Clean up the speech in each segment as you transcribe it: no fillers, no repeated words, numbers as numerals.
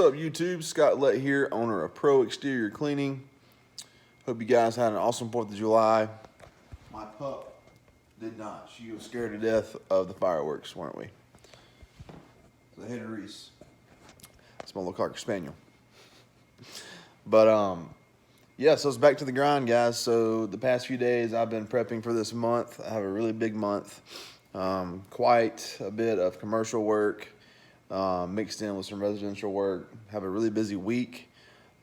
What's up, YouTube? Scott Lett here, owner of Pro Exterior Cleaning. Hope you guys had an awesome 4th of July. My pup did not. She was scared to death of the fireworks, weren't we? So hey to Reese. It's my little Cocker Spaniel. But yeah, so it's back to the grind, guys. So the past few days I've been prepping for this month. I have a really big month. Quite a bit of commercial work. Mixed in with some residential work. Have a really busy week.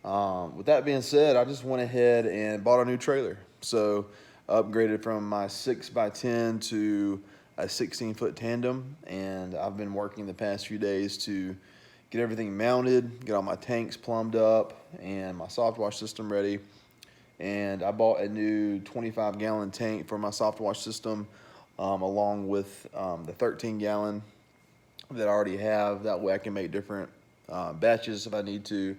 With that being said, I just went ahead and bought a new trailer. So upgraded from my 6x10 to a 16-foot tandem, and I've been working the past few days to get everything mounted, get all my tanks plumbed up, and my soft wash system ready. And I bought a new 25-gallon tank for my soft wash system, along with the 13-gallon that I already have. That way I can make different batches if I need to.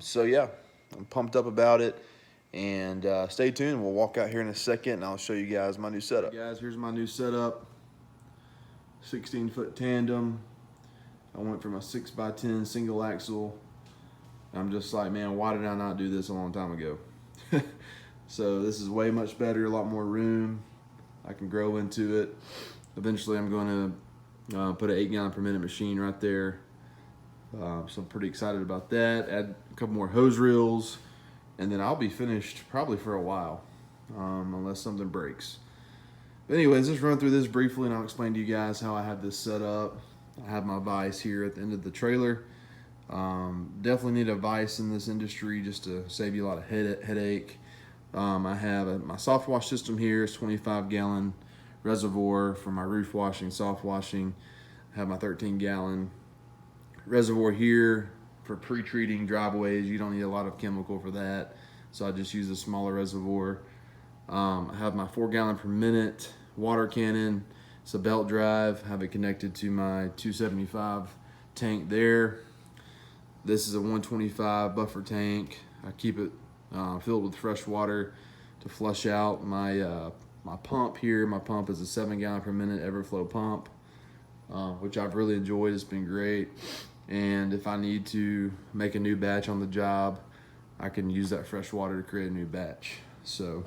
So yeah, I'm pumped up about it, and stay tuned. We'll walk out here in a second and I'll show you guys my new setup. Guys, here's my new setup. 16-foot tandem. I went from a 6x10 single axle. I'm just like, man, why did I not do this a long time ago? So this is way much better, a lot more room. I can grow into it. Eventually I'm going to put an 8-gallon per minute machine right there. So I'm pretty excited about that. Add a couple more hose reels, and then I'll be finished probably for a while, unless something breaks. But anyways, let's run through this briefly and I'll explain to you guys how I have this set up. I have my vise here at the end of the trailer. Definitely need a vise in this industry just to save you a lot of headache. I have my soft wash system here. It's 25-gallon reservoir for my roof washing, soft washing. I have my 13-gallon reservoir here for pre-treating driveways. You don't need a lot of chemical for that, so I just use a smaller reservoir. I have my 4-gallon per minute water cannon. It's a belt drive. I have it connected to my 275 tank there. This is a 125 buffer tank. I keep it filled with fresh water to flush out my my pump here. My pump is a 7-gallon per minute Everflow pump, which I've really enjoyed. It's been great. And if I need to make a new batch on the job, I can use that fresh water to create a new batch. So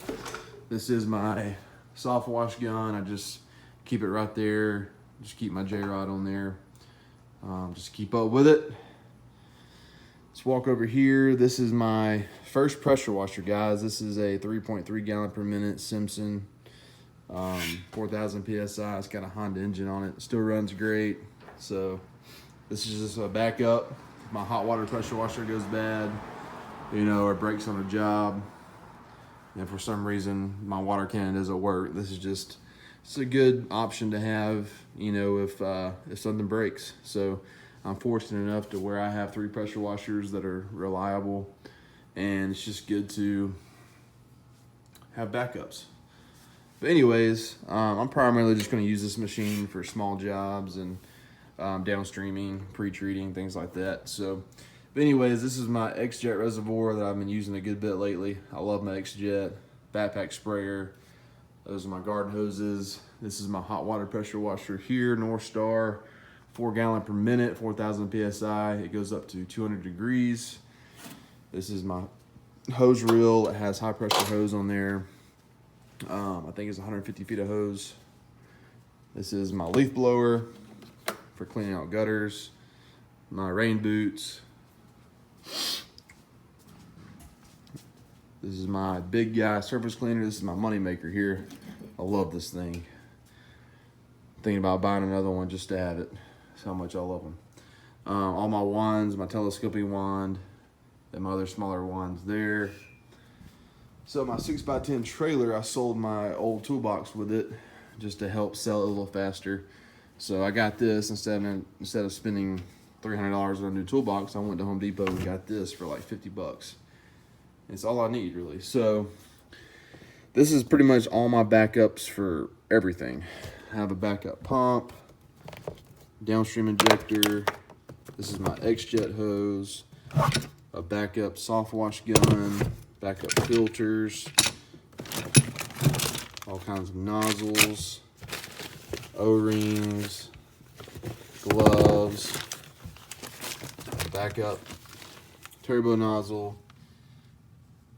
this is my soft wash gun. I just keep it right there. Just keep my J-rod on there. Just keep up with it. Let's walk over here. This is my first pressure washer, guys. This is a 3.3 gallon per minute Simpson, 4,000 PSI. It's got a Honda engine on it. Still runs great. So this is just a backup. If my hot water pressure washer goes bad, or breaks on a job, and for some reason my water cannon doesn't work, this is just, it's a good option to have, if something breaks. So I'm fortunate enough to where I have 3 pressure washers that are reliable, and it's just good to have backups. But anyways, I'm primarily just going to use this machine for small jobs and downstreaming, pre-treating, things like that. So, but anyways, this is my X-Jet reservoir that I've been using a good bit lately. I love my X-Jet backpack sprayer. Those are my garden hoses. This is my hot water pressure washer here, North Star, 4-gallon per minute, 4,000 PSI. It goes up to 200 degrees. This is my hose reel. It has high pressure hose on there. I think it's 150 feet of hose. This is my leaf blower for cleaning out gutters. My rain boots. This is my big guy surface cleaner. This is my money maker here. I love this thing. Thinking about buying another one just to have it. That's how much I love them. All my wands, my telescoping wand, and my other smaller wands there. So my 6x10 trailer, I sold my old toolbox with it just to help sell it a little faster. So I got this instead of spending $300 on a new toolbox. I went to Home Depot and got this for like 50 bucks. It's all I need, really. So this is pretty much all my backups for everything. I have a backup pump, downstream injector. This is my X-Jet hose, a backup soft wash gun, backup filters, all kinds of nozzles, O-rings, gloves, backup turbo nozzle.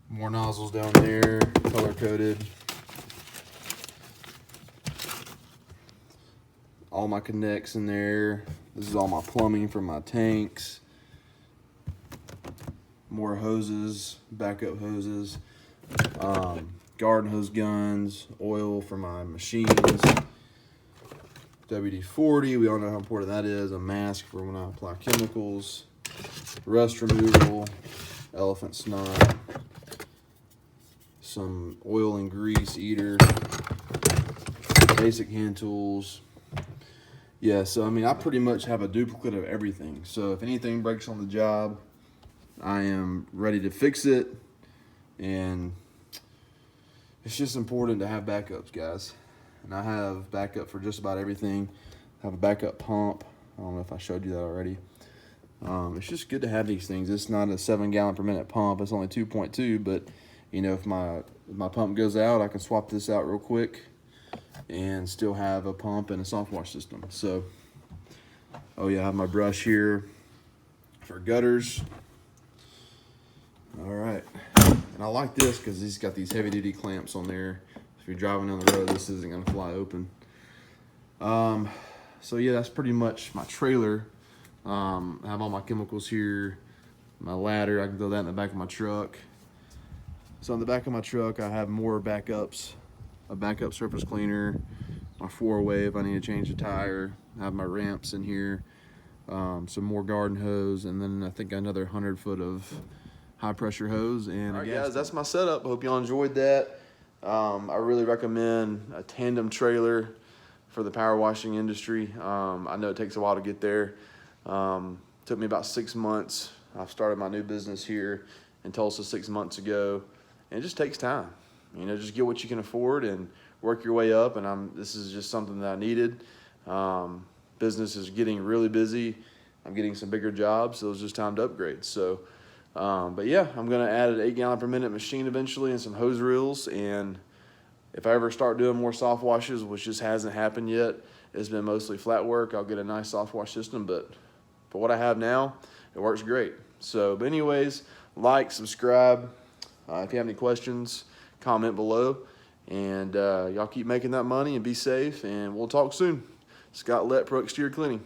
More nozzles down there, color coded. All my connects in there. This is all my plumbing for my tanks. More hoses, backup hoses. Garden hose guns, oil for my machines. WD-40, we all know how important that is. A mask for when I apply chemicals. Rust removal, elephant snot. Some oil and grease eater. Basic hand tools. Yeah, so I mean, I pretty much have a duplicate of everything. So if anything breaks on the job, I am ready to fix it. And it's just important to have backups, guys. And I have backup for just about everything. I have a backup pump. I don't know if I showed you that already. It's just good to have these things. It's not a 7 gallon per minute pump. It's only 2.2, but you know, if my pump goes out, I can swap this out real quick and still have a pump and a soft wash system. So, oh yeah, I have my brush here for gutters. All right, and I like this because he's got these heavy duty clamps on there. If you're driving down the road, this isn't gonna fly open. So yeah, that's pretty much my trailer. I have all my chemicals here, my ladder, I can throw that in the back of my truck. So in the back of my truck, I have more backups, a backup surface cleaner, my 4-way if I need to change the tire. I have my ramps in here, some more garden hose, and then I think another 100 foot of high pressure hose. And all right, guys, that's my setup. I hope y'all enjoyed that. I really recommend a tandem trailer for the power washing industry. I know it takes a while to get there. Took me about 6 months. I've started my new business here in Tulsa 6 months ago. And it just takes time. You know, just get what you can afford and work your way up. And this is just something that I needed. Business is getting really busy. I'm getting some bigger jobs, so it's just time to upgrade. So, but yeah, I'm gonna add an 8 gallon per minute machine eventually and some hose reels. And if I ever start doing more soft washes, which just hasn't happened yet, it's been mostly flat work, I'll get a nice soft wash system. But for what I have now, it works great. So, but anyways, like, subscribe. If you have any questions, comment below. And y'all keep making that money and be safe. And we'll talk soon. Scott Lett, Pro Exterior Cleaning.